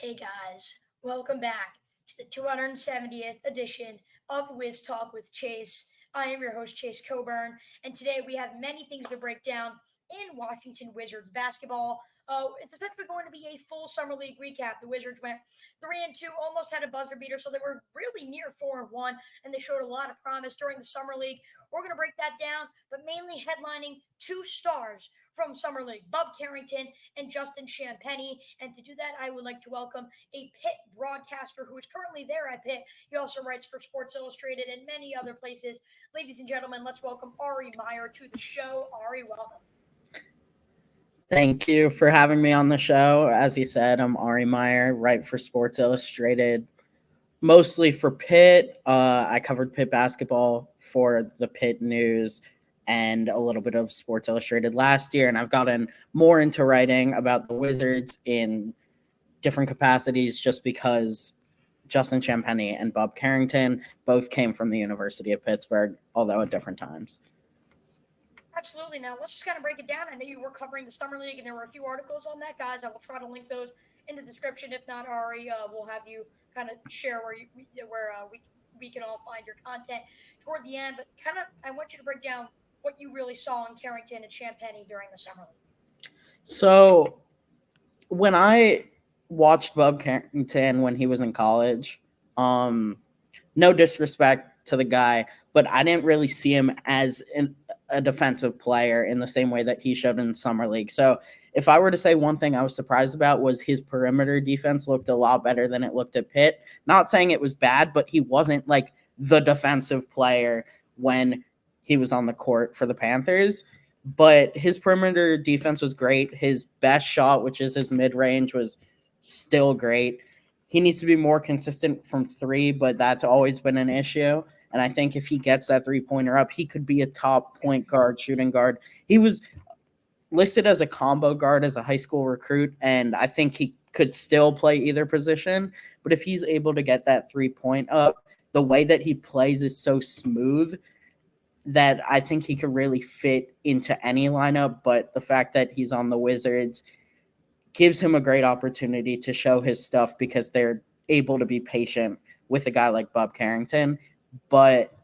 Hey guys, welcome back to the 270th edition of Wiz Talk with Chase. I am your host, Chase Coburn, and today we have many things to break down in Washington Wizards basketball. It's essentially going to be a full summer league recap. The Wizards went 3-2, almost had a buzzer beater, so they were really near 4-1, and they showed a lot of promise during the summer league. We're going to break that down, but mainly headlining two stars from summer league, Bub Carrington and Justin Champaigne. And to do that, I would like to welcome a Pitt broadcaster who is currently there at Pitt. He also writes for Sports Illustrated and many other places. Ladies and gentlemen, let's welcome Ari Meyer to the show. Ari, welcome. Thank you for having me on the show. As you said, I'm Ari Meyer, write for Sports Illustrated, mostly for Pitt. I covered Pitt basketball for the Pitt News and a little bit of Sports Illustrated last year, and I've gotten more into writing about the Wizards in different capacities just because Justin Champaigne and Bub Carrington both came from the University of Pittsburgh, although at different times. Absolutely. Now, let's just kind of break it down. I know you were covering the Summer League, and there were a few articles on that, guys. I will try to link those in the description. If not, Ari, we'll have you kind of share where we can all find your content toward the end. But kind of, I want you to break down what you really saw in Carrington and Champaigne during the Summer League. So when I watched Bub Carrington when he was in college, no disrespect to the guy, but I didn't really see him as a defensive player in the same way that he showed in the summer league. So if I were to say one thing I was surprised about was his perimeter defense looked a lot better than it looked at Pitt. Not saying it was bad, but he wasn't like the defensive player when he was on the court for the Panthers. But his perimeter defense was great. His best shot, which is his mid-range, was still great. He needs to be more consistent from three, but that's always been an issue. And I think if he gets that three-pointer up, he could be a top point guard, shooting guard. He was listed as a combo guard as a high school recruit, and I think he could still play either position. But if he's able to get that three-point up, the way that he plays is so smooth that I think he could really fit into any lineup. But the fact that he's on the Wizards gives him a great opportunity to show his stuff because they're able to be patient with a guy like Bub Carrington. But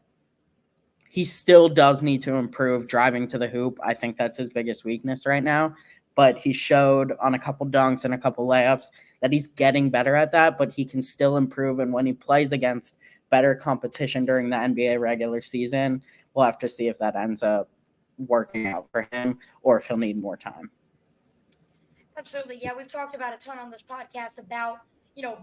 he still does need to improve driving to the hoop. I think that's his biggest weakness right now. But he showed on a couple dunks and a couple layups that he's getting better at that, but he can still improve. And when he plays against better competition during the NBA regular season, we'll have to see if that ends up working out for him or if he'll need more time. Absolutely. Yeah, we've talked about a ton on this podcast about,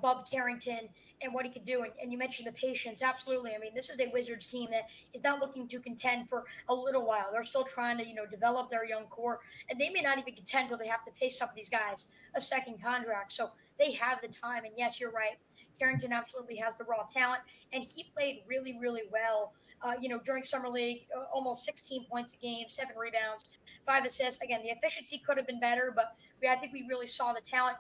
Bub Carrington and what he could do. And you mentioned the patience. Absolutely. I mean, this is a Wizards team that is not looking to contend for a little while. They're still trying to, develop their young core. And they may not even contend until they have to pay some of these guys a second contract. So they have the time. And yes, you're right. Carrington absolutely has the raw talent. And he played really, really well. During summer league, almost 16 points a game, 7 rebounds, 5 assists. Again, the efficiency could have been better, but I think we really saw the talent.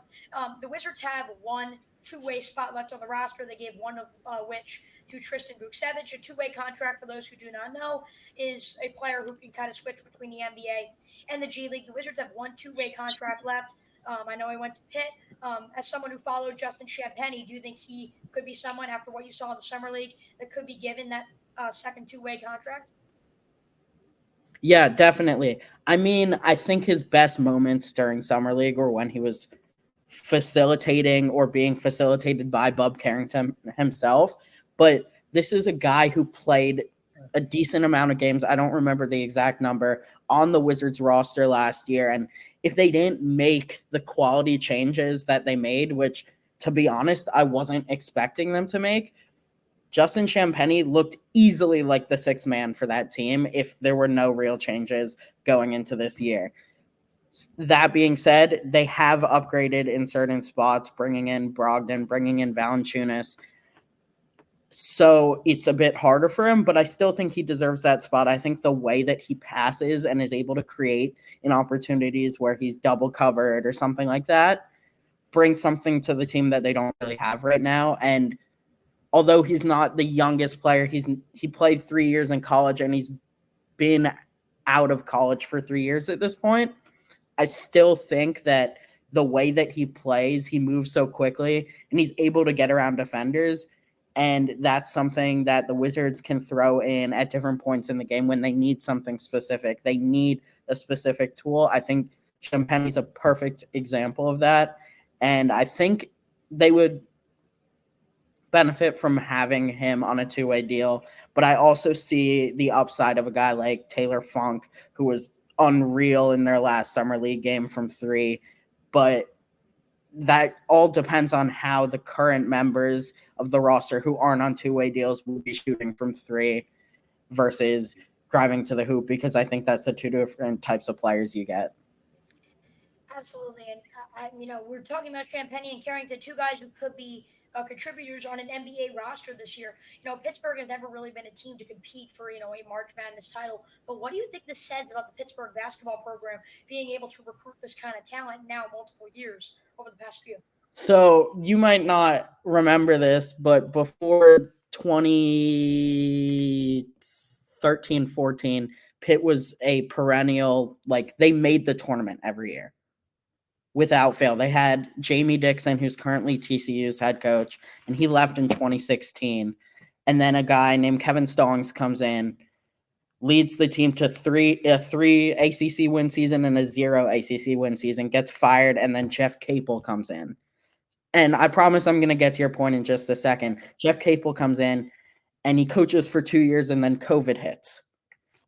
The Wizards have one two-way spot left on the roster. They gave one of which to Tristan Vukcevic. A two-way contract, for those who do not know, is a player who can kind of switch between the NBA and the G League. The Wizards have one two-way contract left. I know he went to Pitt. As someone who followed Justin Champaigne, do you think he could be someone, after what you saw in the summer league, that could be given that second two-way contract? Yeah, definitely. I mean, I think his best moments during Summer League were when he was facilitating or being facilitated by Bub Carrington himself. But this is a guy who played a decent amount of games. I don't remember the exact number on the Wizards roster last year. And if they didn't make the quality changes that they made, which, to be honest, I wasn't expecting them to make, Justin Champaigne looked easily like the sixth man for that team if there were no real changes going into this year. That being said, they have upgraded in certain spots, bringing in Brogdon, bringing in Valanciunas. So it's a bit harder for him, but I still think he deserves that spot. I think the way that he passes and is able to create in opportunities where he's double covered or something like that brings something to the team that they don't really have right now. And although he's not the youngest player, he played 3 years in college and he's been out of college for 3 years at this point. I still think that the way that he plays, he moves so quickly and he's able to get around defenders. And that's something that the Wizards can throw in at different points in the game when they need something specific. They need a specific tool. I think Champaggne is a perfect example of that. And I think they would benefit from having him on a two-way deal. But I also see the upside of a guy like Taylor Funk, who was unreal in their last summer league game from three. But that all depends on how the current members of the roster who aren't on two-way deals will be shooting from three versus driving to the hoop, because I think that's the two different types of players you get. Absolutely. And we're talking about Champagnie and Carrington, two guys who could be contributors on an NBA roster this year. Pittsburgh has never really been a team to compete for, a March Madness title. But what do you think this says about the Pittsburgh basketball program being able to recruit this kind of talent now multiple years over the past few? So you might not remember this, but before 2013-14, Pitt was a perennial, they made the tournament every year without fail. They had Jamie Dixon, who's currently TCU's head coach, and he left in 2016. And then a guy named Kevin Stallings comes in, leads the team to a three ACC win season and a 0 ACC win season, gets fired, and then Jeff Capel comes in. And I promise I'm going to get to your point in just a second. Jeff Capel comes in, and he coaches for 2 years, and then COVID hits.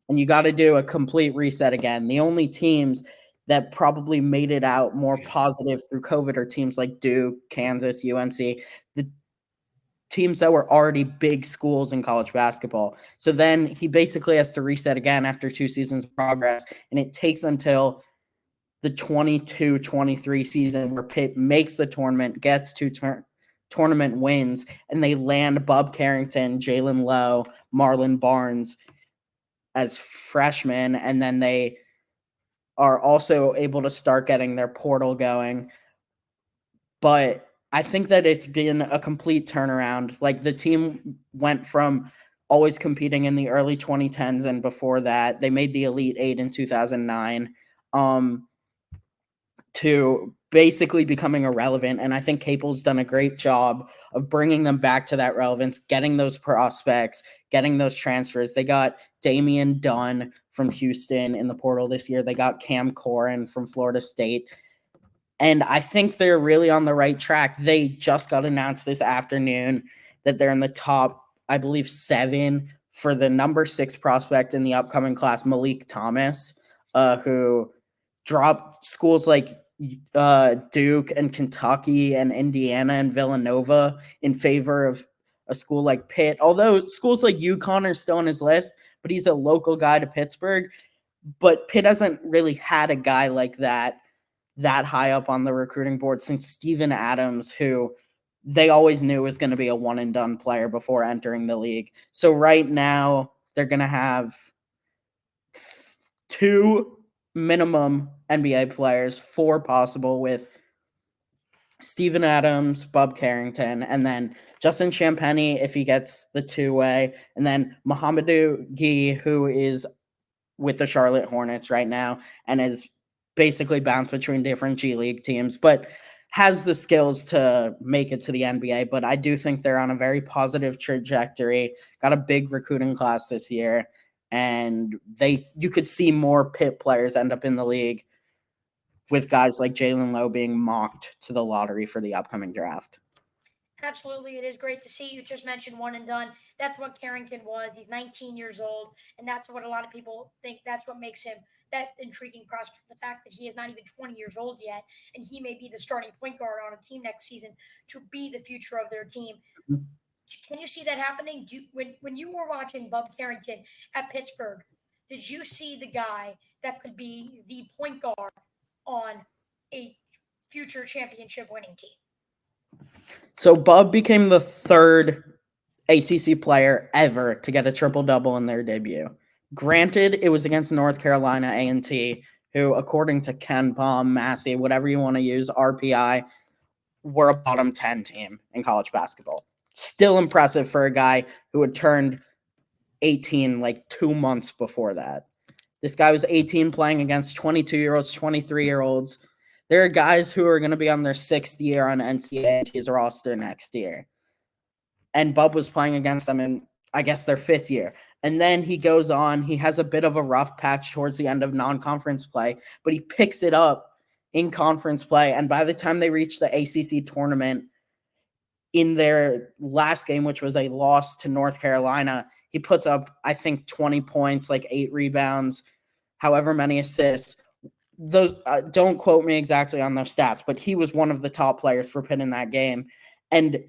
And you got to do a complete reset again. The only teams that probably made it out more positive through COVID are teams like Duke, Kansas, UNC, the teams that were already big schools in college basketball. So then he basically has to reset again after 2 seasons of progress, and it takes until the 22-23 season where Pitt makes the tournament, gets 2 tournament wins, and they land Bub Carrington, Jalen Lowe, Marlon Barnes as freshmen, and then they are also able to start getting their portal going. But I think that it's been a complete turnaround. The team went from always competing in the early 2010s, and before that, they made the Elite Eight in 2009, to basically becoming irrelevant. And I think Capel's done a great job of bringing them back to that relevance, getting those prospects, getting those transfers. They got Damian Dunn from Houston in the portal this year. They got Cam Corrin from Florida State. And I think they're really on the right track. They just got announced this afternoon that they're in the top, I believe, 7 for the number 6 prospect in the upcoming class, Malik Thomas, who dropped schools like Duke and Kentucky and Indiana and Villanova in favor of a school like Pitt. Although schools like UConn are still on his list, but he's a local guy to Pittsburgh. But Pitt hasn't really had a guy like that high up on the recruiting board since Steven Adams, who they always knew was going to be a one-and-done player before entering the league. So right now, they're going to have 2 minimum NBA players, 4 possible, with Steven Adams, Bub Carrington, and then Justin Champagnie if he gets the two-way, and then Mohamedou Gueye, who is with the Charlotte Hornets right now and is basically bounced between different G League teams, but has the skills to make it to the NBA. But I do think they're on a very positive trajectory, got a big recruiting class this year, and you could see more Pitt players end up in the league, with guys like Jalen Lowe being mocked to the lottery for the upcoming draft. Absolutely. It is great to see. You just mentioned one and done. That's what Carrington was. He's 19 years old, and that's what a lot of people think. That's what makes him that intriguing prospect. The fact that he is not even 20 years old yet, and he may be the starting point guard on a team next season to be the future of their team. Mm-hmm. Can you see that happening? When you were watching Bub Carrington at Pittsburgh, did you see the guy that could be the point guard on a future championship winning team? So Bub became the 3rd ACC player ever to get a triple-double in their debut. Granted, it was against North Carolina A&T, who, according to Ken Palm, Massey, whatever you want to use, RPI, were a bottom 10 team in college basketball. Still impressive for a guy who had turned 18 2 months before that. This guy was 18 playing against 22-year-olds, 23-year-olds. There are guys who are going to be on their 6th year on NCAA's roster next year. And Bub was playing against them in, I guess, their 5th year. And then he goes on. He has a bit of a rough patch towards the end of non-conference play, but he picks it up in conference play. And by the time they reach the ACC tournament, in their last game, which was a loss to North Carolina, he puts up, I think, 20 points, like 8 rebounds, however many assists. Those don't quote me exactly on those stats, but he was one of the top players for Pitt in that game. And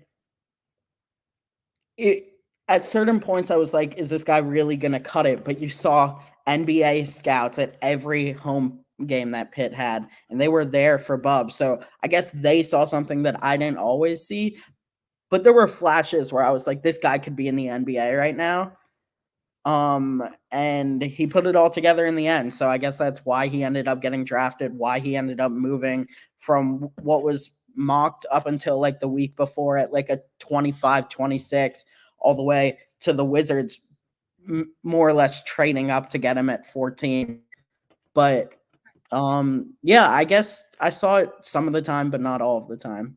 at certain points, I was like, is this guy really going to cut it? But you saw NBA scouts at every home game that Pitt had, and they were there for Bub. So I guess they saw something that I didn't always see. But there were flashes where I was like, this guy could be in the NBA right now. And he put it all together in the end. So I guess that's why he ended up getting drafted, why he ended up moving from what was mocked up until like the week before at like a 25, 26, all the way to the Wizards, more or less trading up to get him at 14. But yeah, I guess I saw it some of the time, but not all of the time.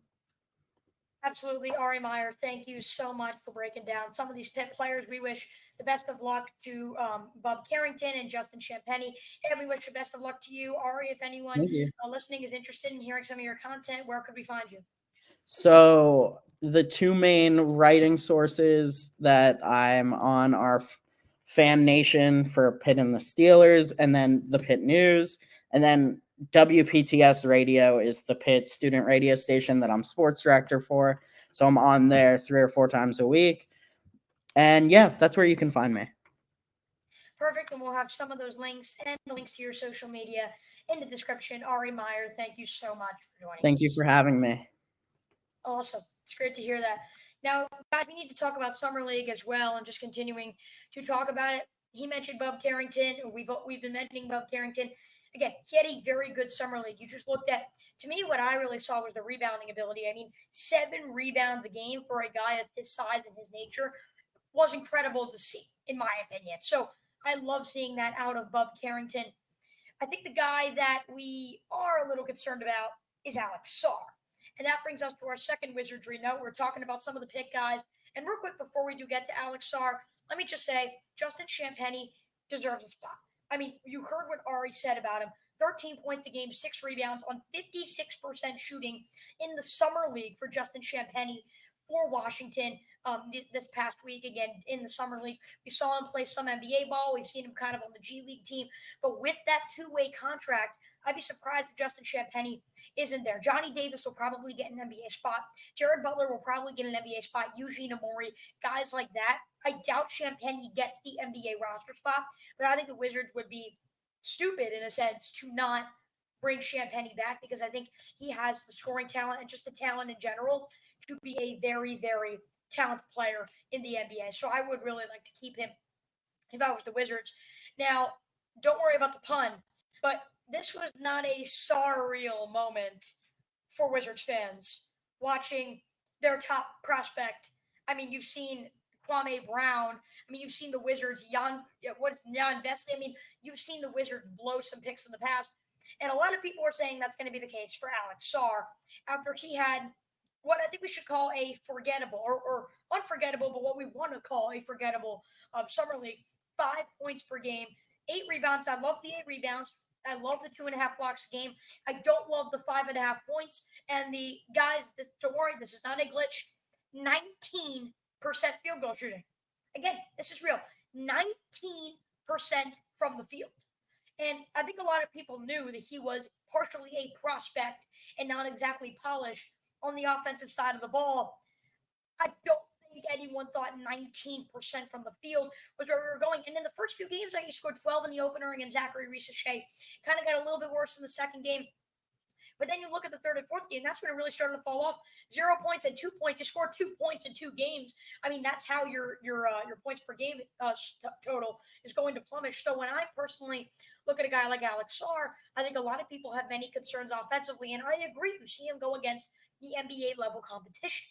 Absolutely, Ari Meyer. Thank you so much for breaking down some of these Pitt players. We wish the best of luck to Bub Carrington and Justin Champaigne, and we wish the best of luck to you, Ari. If anyone Thank you. listening is interested in hearing some of your content, where could we find you? So the 2 main writing sources that I'm on are Fan Nation for Pitt and the Steelers, and then the Pitt News, and then WPTS Radio is the Pitt student radio station that I'm sports director for. So I'm on there 3 or 4 times a week. And yeah, that's where you can find me. Perfect. And we'll have some of those links and the links to your social media in the description. Ari Meyer, thank you so much for joining Thank us. you for having me. Awesome. It's great to hear that. Now, guys, we need to talk about Summer League as well and just continuing to talk about it. He mentioned Bub Carrington. We've been mentioning Bub Carrington. Again, he had a very good Summer League. You just looked at, to me, what I really saw was the rebounding ability. I mean, 7 rebounds a game for a guy of his size and his nature was incredible to see, in my opinion. So I love seeing that out of Bub Carrington. I think the guy that we are a little concerned about is Alex Sarr. And that brings us to our second Wizardry note. We're talking about some of the Pitt guys. And real quick, before we do get to Alex Sarr, let me just say Justin Champaigne deserves a spot. I mean, you heard what Ari said about him. 13 points a game, 6 rebounds on 56% shooting in the Summer League for Justin Champaigne for Washington this past week. Again, in the Summer League, we saw him play some NBA ball. We've seen him kind of on the G League team. But with that 2-way contract, I'd be surprised if Justin Champaigne isn't there. Johnny Davis will probably get an NBA spot. Jared Butler will probably get an NBA spot. Eugene Amori, guys like that. I doubt Champaigne gets the NBA roster spot, but I think the Wizards would be stupid in a sense to not bring Champaigne back because I think he has the scoring talent and just the talent in general to be a very, very talented player in the NBA. So I would really like to keep him if I was the Wizards. Now, don't worry about the pun, but this was not a surreal moment for Wizards fans watching their top prospect. I mean, you've seen Kwame Brown. I mean, you've seen the Wizards, Jan Vest. I mean, you've seen the Wizards blow some picks in the past. And a lot of people are saying that's going to be the case for Alex Sarr after he had what I think we should call a forgettable or unforgettable, but what we want to call a forgettable Summer League. 5 points per game, 8 rebounds. I love the 8 rebounds. I love the 2.5 blocks a game. I don't love the 5.5 points. And the guys, don't worry, this is not a glitch. 19% field goal shooting. Again, this is real. 19% from the field. And I think a lot of people knew that he was partially a prospect and not exactly polished on the offensive side of the ball. I don't think anyone thought 19% from the field was where we were going. And in the first few games, he scored 12 in the opener against Zachary Reese-Shea. Kind of got a little bit worse in the second game. But then you look at the third and fourth game, that's when it really started to fall off. 0 points and 2 points. You scored 2 points in 2 games. I mean, that's how your points per game total is going to plummet. So when I personally look at a guy like Alex Sarr, I think a lot of people have many concerns offensively. And I agree. You see him go against the NBA level competition.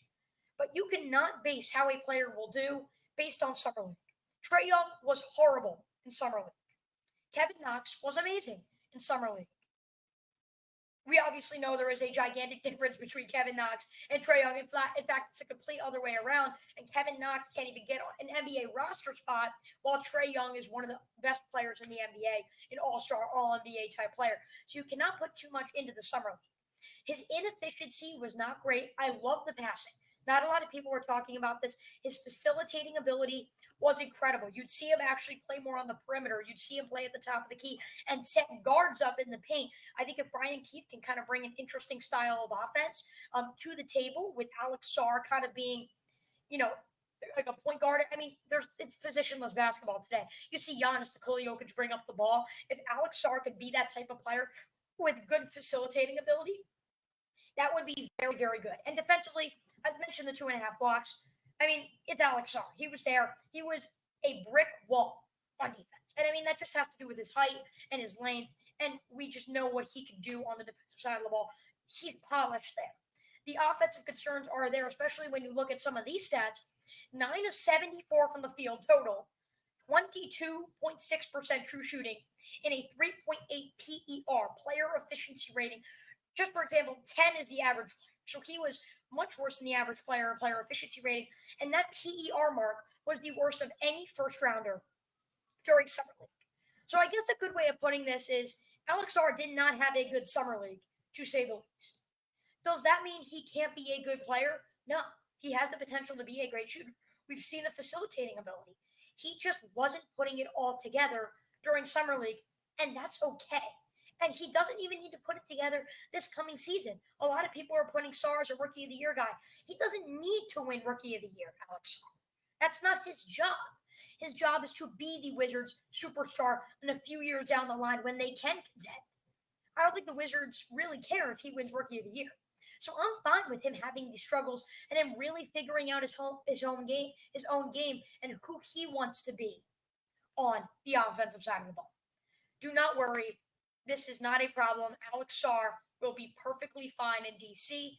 But you cannot base how a player will do based on Summer League. Trae Young was horrible in Summer League. Kevin Knox was amazing in Summer League. we obviously know there is a gigantic difference between Kevin Knox and Trae Young. In fact, it's a complete other way around. And Kevin Knox can't even get an NBA roster spot, while Trae Young is one of the best players in the NBA, an all-star, all-NBA type player. So you cannot put too much into the summer league. His inefficiency was not great. I love the passing. Not a lot of people were talking about this. His facilitating ability was incredible. You'd see him actually play more on the perimeter. You'd see him play at the top of the key and set guards up in the paint. I think if Brian Keefe can kind of bring an interesting style of offense to the table, with Alex Sarr kind of being, like a point guard. I mean, it's positionless basketball today. You see Giannis Jokic bring up the ball. If Alex Sarr could be that type of player with good facilitating ability, that would be very, very good. And defensively, I've mentioned the 2.5 blocks. I mean, it's Alex Sarr. He was there. He was a brick wall on defense. And I mean, that just has to do with his height and his length. And we just know what he can do on the defensive side of the ball. He's polished there. The offensive concerns are there, especially when you look at some of these stats. 9 of 74 from the field total, 22.6% true shooting, and a 3.8 PER, player efficiency rating. Just for example, 10 is the average player. So he was much worse than the average player efficiency rating. And that PER mark was the worst of any first rounder during summer league. So I guess a good way of putting this is Alex Sarr did not have a good summer league, to say the least. Does that mean he can't be a good player? No, he has the potential to be a great shooter. We've seen the facilitating ability. He just wasn't putting it all together during summer league, and that's okay. And he doesn't even need to put it together this coming season. A lot of people are putting Sarr as a Rookie of the Year guy. He doesn't need to win Rookie of the Year, Alex Sarr. That's not his job. His job is to be the Wizards' superstar in a few years down the line when they can contend. I don't think the Wizards really care if he wins Rookie of the Year. So I'm fine with him having these struggles and him really figuring out his own game, and who he wants to be on the offensive side of the ball. Do not worry. This is not a problem. Alex Sarr will be perfectly fine in DC.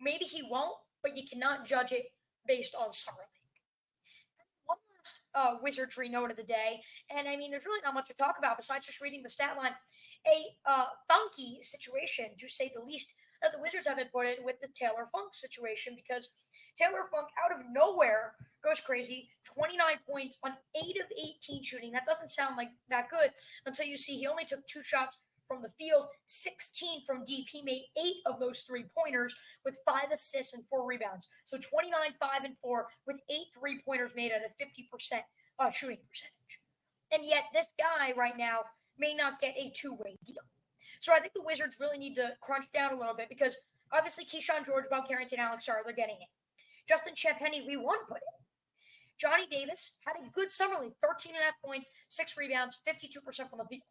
Maybe he won't, but you cannot judge it based on summer league. One last Wizardry note of the day, and I mean, there's really not much to talk about besides just reading the stat line. A funky situation, to say the least, that the Wizards have been put in with the Taylor Funk situation, because Taylor Funk, out of nowhere, goes crazy. 29 points on 8 of 18 shooting. That doesn't sound like that good until you see he only took 2 shots from the field, 16 from deep. He made 8 of those 3-pointers with 5 assists and 4 rebounds. So 29, 5, and 4 with 8 3-pointers made at a 50% shooting percentage. And yet this guy right now may not get a two-way deal. So I think the Wizards really need to crunch down a little bit, because obviously Keyshawn George, Bub Carrington, Alex Sarr, they're getting it. Justin Champaigne, we want to put in. Johnny Davis had a good summer league, 13.5 points, 6 rebounds, 52% from the field.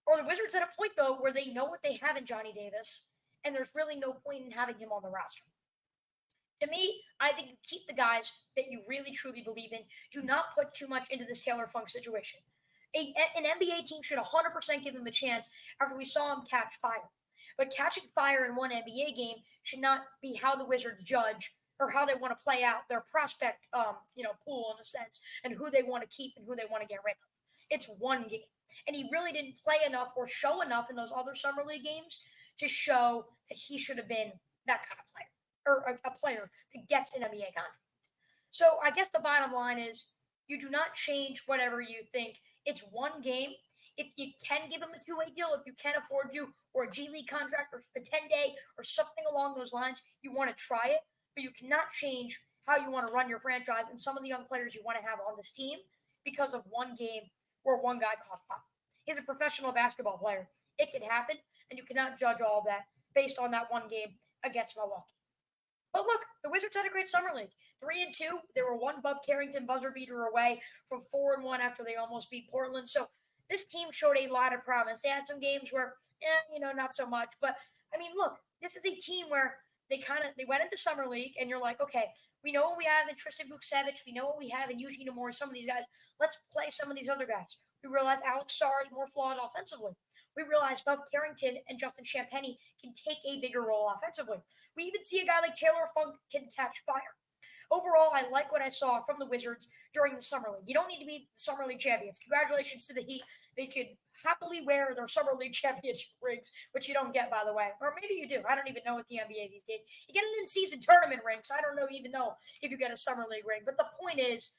Or the Wizards at a point, though, where they know what they have in Johnny Davis, and there's really no point in having him on the roster. To me, I think you keep the guys that you really, truly believe in. Do not put too much into this Taylor Funk situation. An NBA team should 100% give him a chance after we saw him catch fire. But catching fire in one NBA game should not be how the Wizards judge or how they want to play out their prospect pool, in a sense, and who they want to keep and who they want to get rid of. It's one game. And he really didn't play enough or show enough in those other summer league games to show that he should have been that kind of player, or a player that gets an NBA contract. So I guess the bottom line is you do not change whatever you think. It's one game. If you can give him a two-way deal, if you can afford to, or a G League contract, or a 10-day, or something along those lines, you want to try it, but you cannot change how you want to run your franchise and some of the young players you want to have on this team because of one game where one guy caught fire. He's a professional basketball player. It can happen, and you cannot judge all of that based on that one game against Milwaukee. But look, the Wizards had a great summer league. 3-2. They were one Bub Carrington buzzer beater away from 4-1 after they almost beat Portland. So this team showed a lot of promise. They had some games where, not so much. But I mean, look, this is a team where they went into summer league, and you're like, okay, we know what we have in Tristan Vukcevic. We know what we have in Eugene Amore, some of these guys. Let's play some of these other guys. We realize Alex Sarr is more flawed offensively. We realize Bub Carrington and Justin Champaigne can take a bigger role offensively. We even see a guy like Taylor Funk can catch fire. Overall, I like what I saw from the Wizards during the summer league. You don't need to be the summer league champions. Congratulations to the Heat. they could happily wear their summer league championship rings, which you don't get, by the way. Or maybe you do. I don't even know what the NBA these days. You get an in-season tournament ring, so I don't even know if you get a summer league ring. But the point is,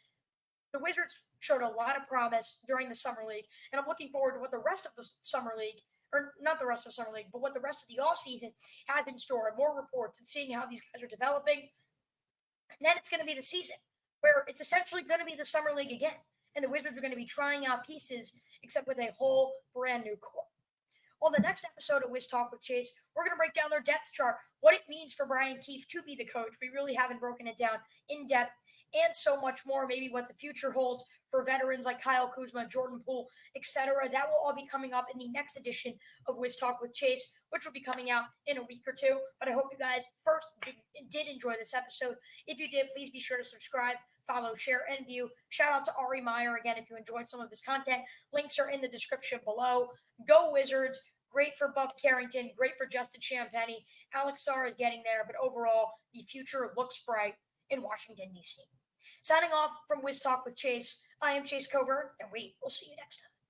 the Wizards showed a lot of promise during the summer league, and I'm looking forward to what the rest of the summer league, or not the rest of the summer league, but what the rest of the offseason has in store, and more reports and seeing how these guys are developing. And then it's going to be the season where it's essentially going to be the summer league again, and the Wizards are going to be trying out pieces, except with a whole brand new core. On the next episode of Wiz Talk with Chase, we're going to break down their depth chart, what it means for Brian Keefe to be the coach. We really haven't broken it down in depth, and so much more, maybe what the future holds for veterans like Kyle Kuzma, Jordan Poole, etc. That will all be coming up in the next edition of Wiz Talk with Chase, which will be coming out in a week or two. But I hope you guys first did enjoy this episode. If you did, please be sure to subscribe, follow, share, and view. Shout out to Ari Meyer again if you enjoyed some of his content. Links are in the description below. Go Wizards. Great for Bub Carrington. Great for Justin Champaigne. Alex Sarr is getting there, but overall, the future looks bright in Washington, D.C. Signing off from Wiz Talk with Chase, I am Chase Coburn, and we will see you next time.